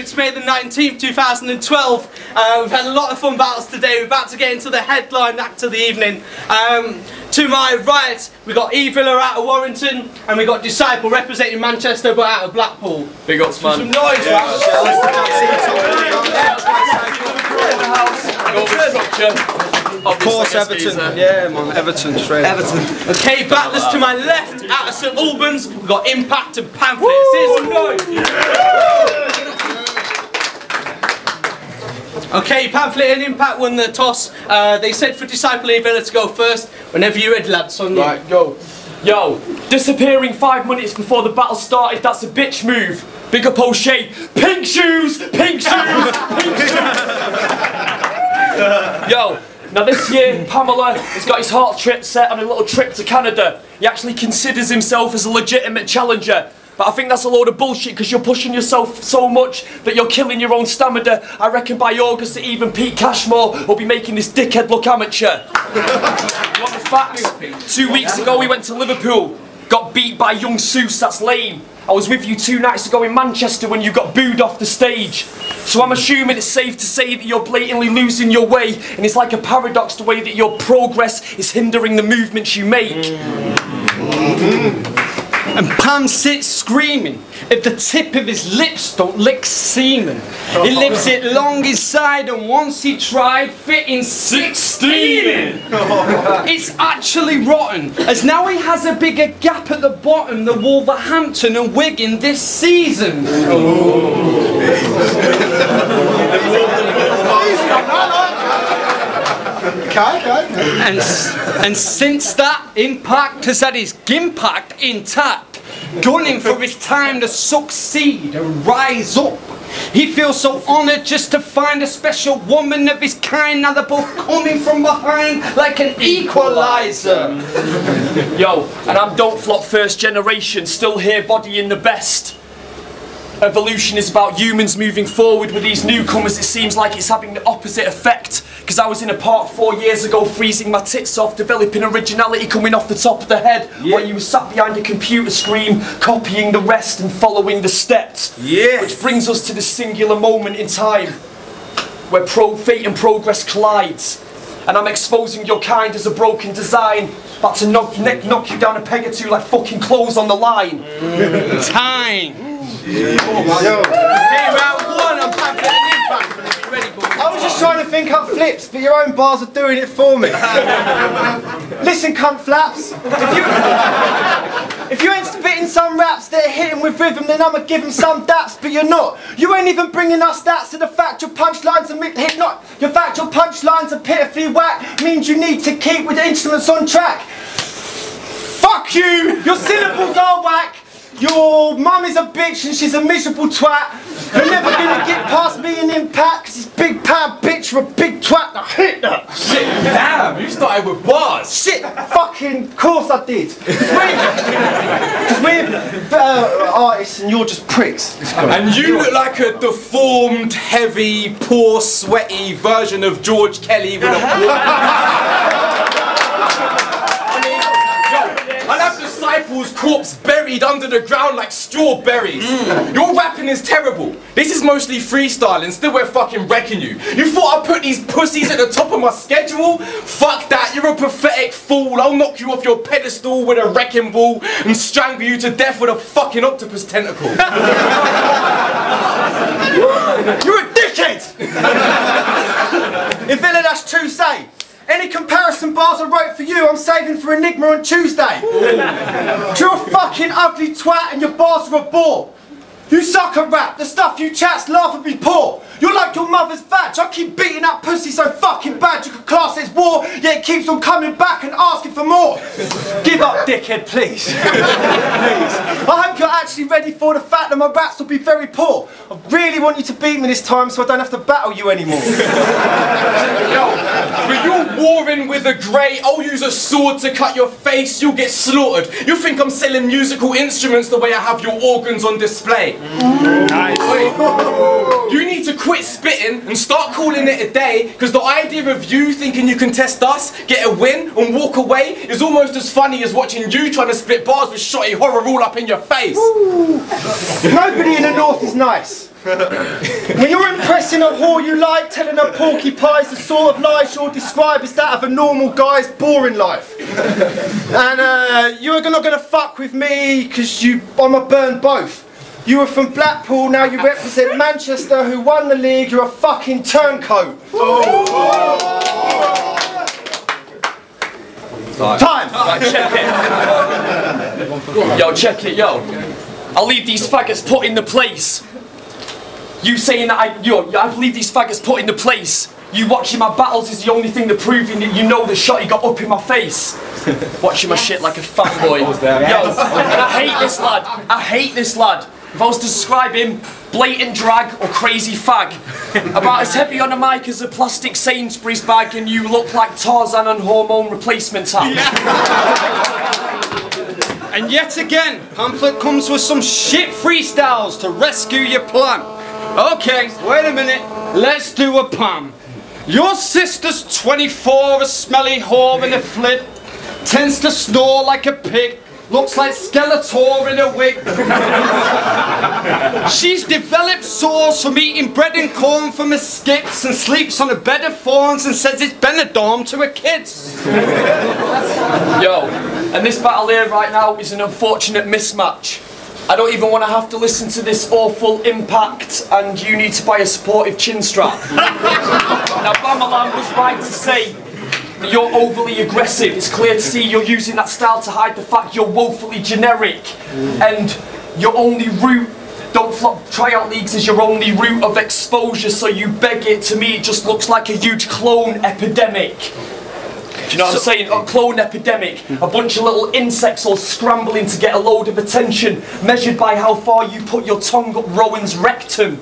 It's May the 19th, 2012. We've had a lot of fun battles today. We're about to get into the headline act of the evening. To my right, we got Evila out of Warrington, and we got Disciple representing Manchester but out of Blackpool. Big ups, man. Some noise, Of course, Everton. Yeah, man, Everton, straight. Everton. Okay, battlers to my left, out of St Albans, we've got Impact and Pamflit. See some noise. Okay, Pamflit and Impact won the toss. They said for Disciple and Evila to go first. Whenever you're ready, lads, on you. Right, go. Yo, disappearing 5 minutes before the battle started, that's a bitch move. Big up O'Shea. Pink shoes! Pink shoes! Pink shoes! Yo, now this year, Pamela has got his heart trip set on a little trip to Canada. He actually considers himself as a legitimate challenger. But I think that's a load of bullshit because you're pushing yourself so much that you're killing your own stamina. I reckon by August that even Pete Cashmore will be making this dickhead look amateur. You want the facts? 2 weeks ago we went to Liverpool. Got beat by young Seuss, that's lame. I was with you 2 nights ago in Manchester when you got booed off the stage. So I'm assuming it's safe to say that you're blatantly losing your way, and it's like a paradox the way that your progress is hindering the movements you make. And Pam sits screaming if the tip of his lips don't lick semen. He lives it long inside, and once he tried fitting 16. It's actually rotten, as now he has a bigger gap at the bottom than Wolverhampton and Wigan this season. And since that, Impact has had his gimpact intact, gunning for his time to succeed and rise up. He feels so honoured just to find a special woman of his kind. Now they're both coming from behind like an equaliser. Yo, and I'm Don't Flop first generation, still here bodying the best. Evolution is about humans moving forward. With these newcomers it seems like it's having the opposite effect. Because I was in a park 4 years ago freezing my tits off, developing originality coming off the top of the head, while you were sat behind a computer screen copying the rest and following the steps. Which brings us to this singular moment in time where fate and progress collides. And I'm exposing your kind as a broken design, about to knock you down a peg or two like fucking clothes on the line. Time! Hey, round one, I'm Pamflit and Impact. I was just trying to think up flips, but your own bars are doing it for me. Listen, cunt flaps. If you ain't spitting some raps that are hitting with rhythm, then I'ma give them some daps, but you're not. You ain't even bringing us stats to the fact your punchlines are your fact your punchlines are pitifully whack means you need to keep with the instruments on track. Fuck you! Your syllables are whack. Your mum is a bitch and she's a miserable twat. You're never gonna get past me in Impact, cause this big pound bitch for a big twat that hit that. Shit, damn, you started with bars. Shit, fucking course I did. Because we're artists and you're just pricks. And you look like a deformed, heavy, poor, sweaty version of George Kelly with a I'll have Disciple's corpse buried under the ground like strawberries. Your rapping is terrible. This is mostly freestyle and still we're fucking wrecking you. You thought I'd put these pussies at the top of my schedule? Fuck that, you're a pathetic fool. I'll knock you off your pedestal with a wrecking ball and strangle you to death with a fucking octopus tentacle. You're a dickhead! Evila, that's true say. Any comparison bars I wrote for you, I'm saving for Enigma on Tuesday. You're a fucking ugly twat and your bars are a bore. You suck at rap, the stuff you chat's laughably poor. You're like your mother's vag, I keep beating that pussy so fucking bad you could class it as war, yet it keeps on coming back and asking for more. Give up, dickhead, please. Please. I hope you're actually ready for the fact that my raps will be very poor. I really want you to beat me this time so I don't have to battle you anymore. When you're warring with a grey, I'll use a sword to cut your face, you'll get slaughtered. You think I'm selling musical instruments the way I have your organs on display. Nice. You need to quit spitting and start calling it a day, because the idea of you thinking you can test us, get a win and walk away is almost as funny as watching you trying to spit bars with shotty horror all up in your face. Nobody in the north is nice. When you're impressing a whore you like, telling her porcupines the sort of life you'll describe as that of a normal guy's boring life. And you're not going to fuck with me because I'm a burn both. You were from Blackpool, now you represent Manchester, who won the league, you're a fucking turncoat. Time! Right, check it. Yo, check it, yo. I'll leave these faggots put in the place. You saying that I believe these faggots put in the place. You watching my battles is the only thing that proving that you know the shot he got up in my face. Watching my shit like a fanboy. Yo, and I hate this lad. I hate this lad. If I was to describe him, blatant drag or crazy fag. About as heavy on a mic as a plastic Sainsbury's bag, and you look like Tarzan on hormone replacement taps. And yet again, Pamflet comes with some shit freestyles to rescue your plan. Okay, wait a minute, let's do a Pam. Your sister's 24, a smelly whore in a flit, tends to snore like a pig, looks like Skeletor in a wig. She's developed sores from eating bread and corn from her skips and sleeps on a bed of thorns and says it's Benidorm to her kids. Yo, and this battle here right now is an unfortunate mismatch. I don't even want to have to listen to this awful Impact and you need to buy a supportive chin strap. Now Bamalan was right to say that you're overly aggressive. It's clear to see you're using that style to hide the fact you're woefully generic. And your only route, don't flop tryout leagues is your only route of exposure, so you beg it. To me it just looks like a huge clone epidemic. Do you know what I'm saying? A clone epidemic. A bunch of little insects all scrambling to get a load of attention, measured by how far you put your tongue up Rowan's rectum.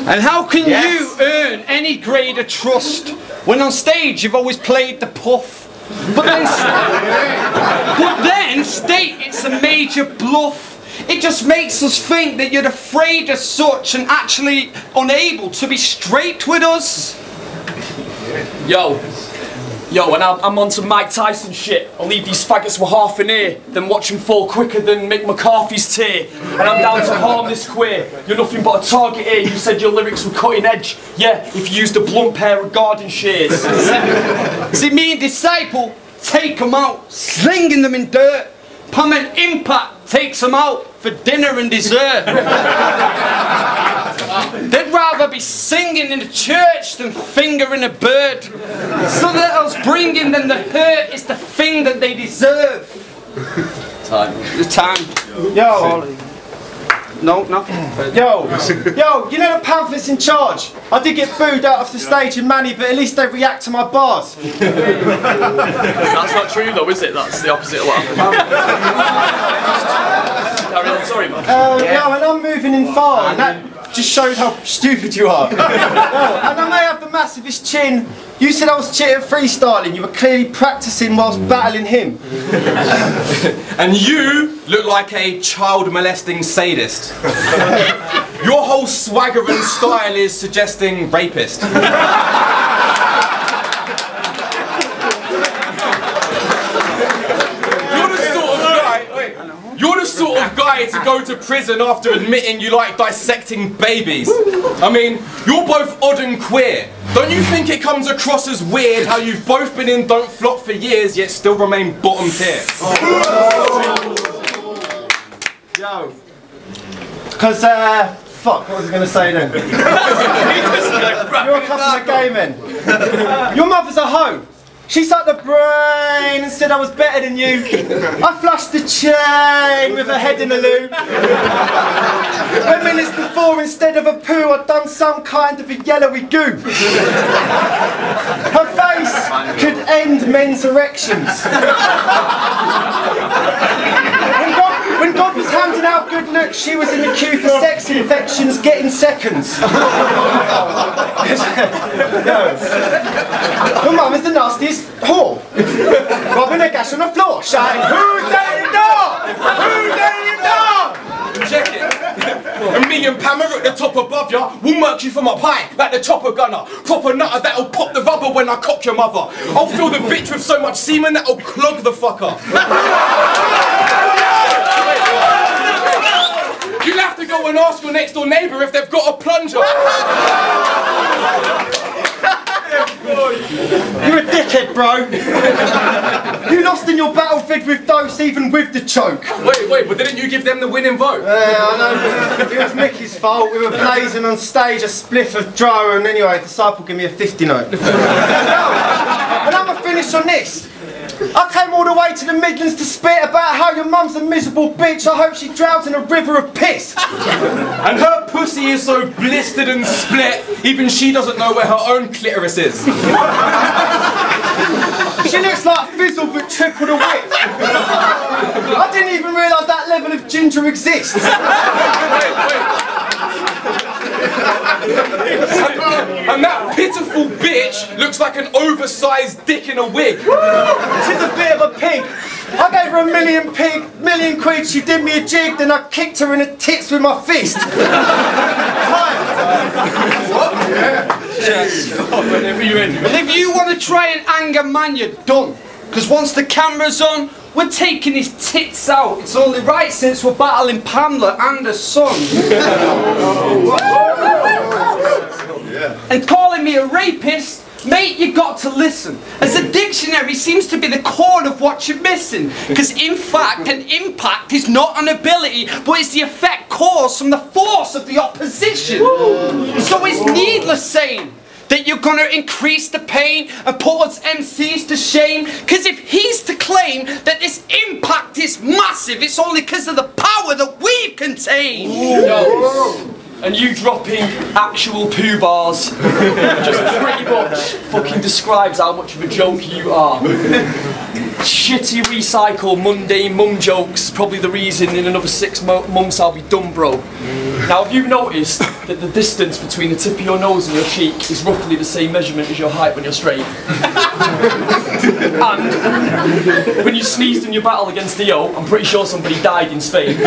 And how can you earn any grade of trust when on stage you've always played the puff? But then state it's a major bluff. It just makes us think that you're afraid as such and actually unable to be straight with us. Yo, and I'm on some Mike Tyson shit. I'll leave these faggots with half an ear, then watch them fall quicker than Mick McCarthy's tear. And I'm down to harm this queer. You're nothing but a target here. You said your lyrics were cutting edge. Yeah, if you used a blunt pair of garden shears. See, me and Disciple take them out, slinging them in dirt. Pam and Impact takes them out for dinner and dessert. They'd rather be singing in the church than fingering a bird. So let us bring in them the hurt is the thing that they deserve. Time. The time. Yo. No, nothing. Yo, you know the Pamphlet's in charge. I did get booed out of the stage in Manny, but at least they react to my bars. That's not true though, is it? That's the opposite of what happened. Carry on, sorry man. No, and I'm moving in far, and that just showed how stupid you are. And I may have the massivest chin. You said I was shit at freestyling. You were clearly practicing whilst battling him. And you look like a child molesting sadist. Your whole swagger and style is suggesting rapist. You're the sort of guy to go to prison after admitting you like dissecting babies. I mean, you're both odd and queer. Don't you think it comes across as weird how you've both been in Don't Flop for years yet still remain bottom tier? Yo. Because, fuck, what was I going to say then? You're a couple of gay men. Your mother's a hoe. She sucked the brain and said I was better than you. I flushed the chain with her head in the loo. When minutes before, instead of a poo, I'd done some kind of a yellowy goo. Her face could end men's erections. When God was handing out good looks, she was in the queue for sex infections, getting seconds. Your mum is the nastiest whore. Robbing her gas on the floor, shouting, "Who's there in the door? Who's there in the door?" Check it. And me and Pam are at the top above ya. We'll murk you from up high, like the chopper gunner. Proper nutter that'll pop the rubber when I cock your mother. I'll fill the bitch with so much semen that'll clog the fucker. You'll have to go go and ask your next door neighbour if they've got a plunger. You're a dickhead, bro. You lost in your battlefield with Dose, even with the choke. Wait, but didn't you give them the winning vote? I know. It was Mickey's fault. We were blazing on stage a spliff of Drower, and anyway, Disciple gave me a 50 note. And I'm gonna finish on this. I came all the way to the Midlands to spit about how your mum's a miserable bitch. I hope she drowns in a river of piss. And her pussy is so blistered and split, even she doesn't know where her own clitoris is. She looks like Fizzle but triple the width. I didn't even realise that level of ginger exists. And that pitiful bitch looks like an oversized dick in a wig. She's a bit of a pig. I gave her a million quid, she did me a jig, then I kicked her in the tits with my fist. And if you want to try and anger man, you're done. Because once the camera's on, we're taking his tits out. It's only right since we're battling Pamela and her son. And calling me a rapist, mate, you got to listen. As a dictionary seems to be the core of what you're missing. Because in fact, an impact is not an ability, but it's the effect caused from the force of the opposition. So it's needless saying that you're going to increase the pain and put us MCs to shame. Because if he's to claim that this impact is massive, it's only because of the power that we've contained. And you dropping actual poo bars just pretty much fucking describes how much of a joke you are. Shitty recycle mundane mum jokes, probably the reason in another 6 months I'll be done, bro. Now have you noticed that the distance between the tip of your nose and your cheek is roughly the same measurement as your height when you're straight? And when you sneezed in your battle against Dio, I'm pretty sure somebody died in Spain.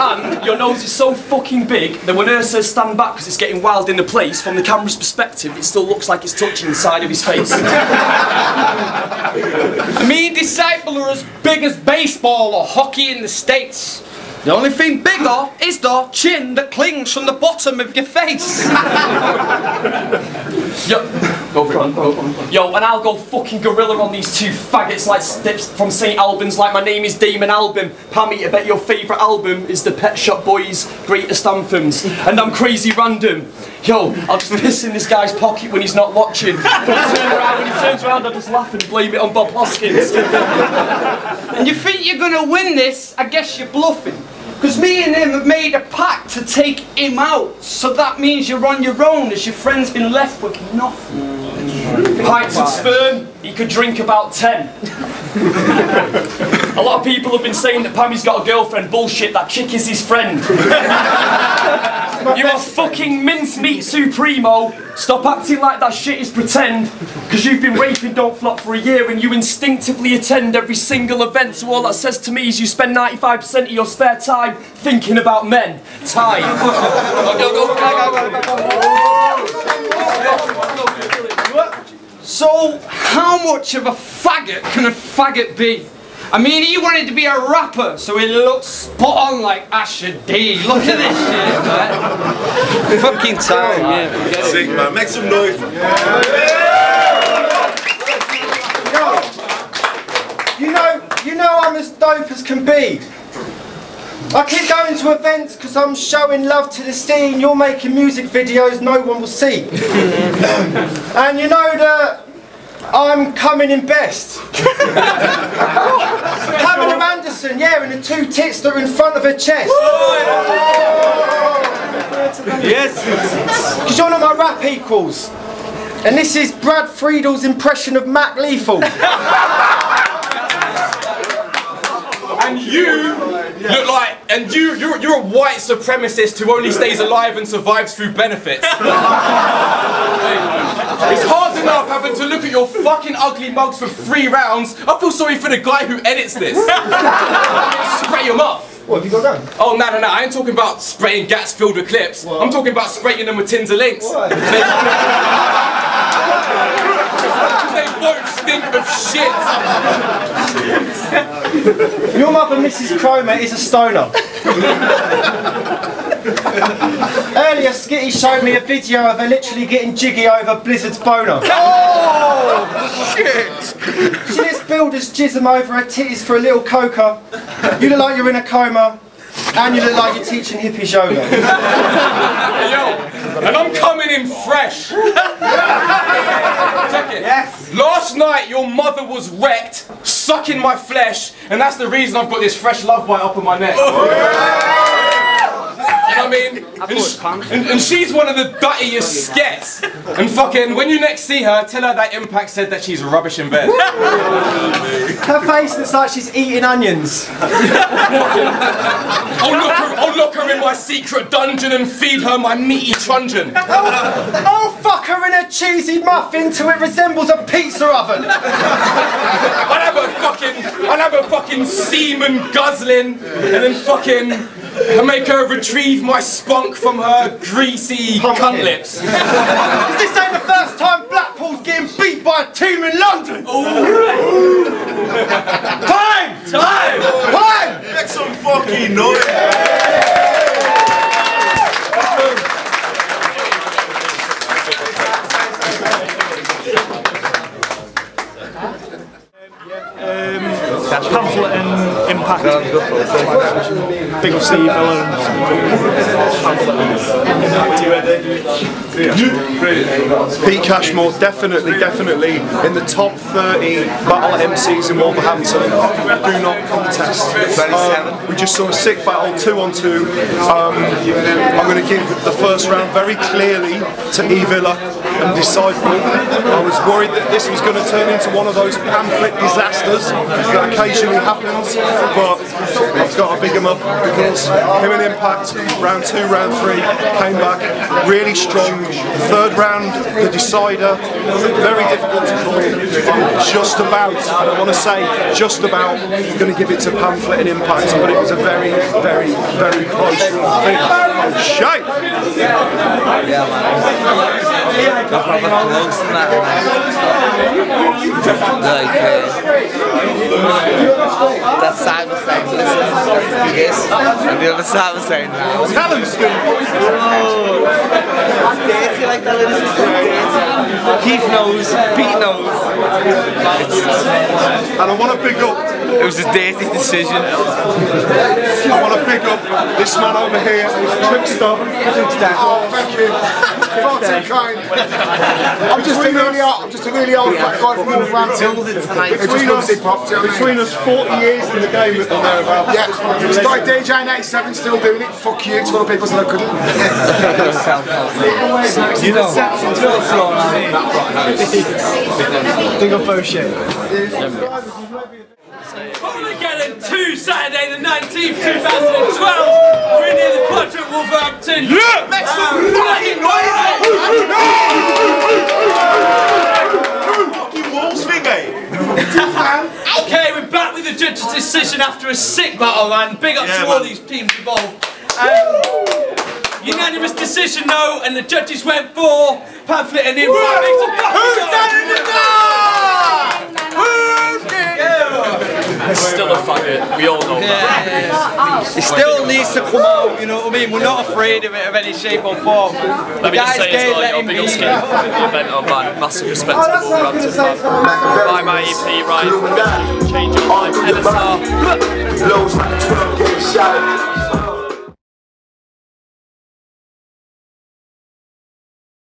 And your nose is so fucking big that when Ur says stand back because it's getting wild in the place, from the camera's perspective it still looks like it's touching the side of his face. Me and Disciple are as big as baseball or hockey in the States. The only thing bigger is the chin that clings from the bottom of your face. Yo, and I'll go fucking gorilla on these two faggots like Stips from St Albans, like my name is Damon Alban. Pammy, I bet your favourite album is the Pet Shop Boys' greatest anthems. And I'm crazy random. Yo, I'll just piss in this guy's pocket when he's not watching. When he turns around, I'll just laugh and blame it on Bob Hoskins. And you think you're gonna win this? I guess you're bluffing. Because me and him have made a pact to take him out. So that means you're on your own as your friend's been left with nothing. Pints of sperm, he could drink about 10. A lot of people have been saying that Pammy's got a girlfriend. Bullshit, that chick is his friend. You're a fucking mincemeat supremo. Stop acting like that shit is pretend. Because you've been raping Don't Flop for a year and you instinctively attend every single event. So all that says to me is you spend 95% of your spare time thinking about men. Time. So, how much of a faggot can a faggot be? I mean, he wanted to be a rapper, so he looks spot on like Asher D. Look at this shit, man. Fucking time, yeah. Sick, man. Make some noise. You know I'm as dope as can be. I keep going to events because I'm showing love to the scene. You're making music videos no one will see. And you know that I'm coming in best. Pamela Anderson, yeah, and the 2 tits that are in front of her chest. Yes. Because you're not my rap equals. And this is Brad Friedel's impression of Mac Lethal. And you look like, and you're a white supremacist who only stays alive and survives through benefits. It's hard enough having to look at your fucking ugly mugs for 3 rounds. I feel sorry for the guy who edits this. Spray him up. What have you got done? Oh, no, I ain't talking about spraying gats filled with clips. What? I'm talking about spraying them with tins of links. They both stink of shit. Your mother, Mrs. Cromer, is a stoner. Earlier, Skitty showed me a video of her literally getting jiggy over Blizzard's boner. Oh, shit. She lets builders jizz them over her titties for a little coca. You look like you're in a coma. And you look like you're teaching hippies yoga. Hey, yo, and I'm coming in fresh. Check it. Yes. Last night, your mother was wrecked, sucking my flesh, and that's the reason I've got this fresh love bite up on my neck. You know what I mean? And she's one of the duttiest skets. And fucking, when you next see her, tell her that Impact said that she's rubbish in bed. Her face looks like she's eating onions. I'll lock her in my secret dungeon and feed her my meaty truncheon. Oh, fuck her in a cheesy muffin till it resembles a pizza oven. I'll have her fucking semen guzzling, and then fucking make her retrieve my spunk from her greasy cunt lips. This ain't the first time Blackpool's getting beat by a team in London. Time! Make some fucking noise! Pamphlet and Impact. Big up Evila and Pamphlet. Pete Cashmore, definitely in the top 30 battle MCs in Wolverhampton. Do not contest. We just saw a sick battle, 2-on-2. I'm going to give the first round very clearly to Evila and Disciple. I was worried that this was going to turn into one of those pamphlet disasters that occasionally happens, but I've got to big him up because him and Impact, round 2, round 3, came back really strong. Third round, the decider, very difficult to call. Just about, and I want to say just about, going to give it to Pamphlet and Impact, but it was a very, very, very close thing. Oh, shite! Got proper close to that, that side was saying listen, yes, and the other side was saying no. Tell him, Steve! Oh, it's dirty like that, little sister, dirty. Keith knows, Pete knows. And I want to big up. It was a dirty decision. I want to big up this man over here, Trickster. Oh, thank you. Far too kind. I'm just a really old fat guy from Wolverhampton. Between us 40 years in the game or thereabouts. Yeah, started DJing in 87, still doing it. Fuck you, it's one of the people said I couldn't. You know, think of bullshit. Barmageddon 2, Saturday the 19th, 2012. We're near the Quadrant, Wolverhampton. Yeah! Make some fucking noise! Fucking walls thing, Okay, we're back with the judge's decision after a sick battle, man. Big up to all these teams involved. Unanimous decision, though, and the judges went for Pamphlet and Impact. Who's standing in the door? He's still a faggot, we all know that. It still needs to come out, you know what I mean? We're not afraid of it of any shape or form. Let me just say as well, you're big up Skitty for the event on man. Massive respect to the Wolverhampton man. Buy my EP, right? Change your life, NSR.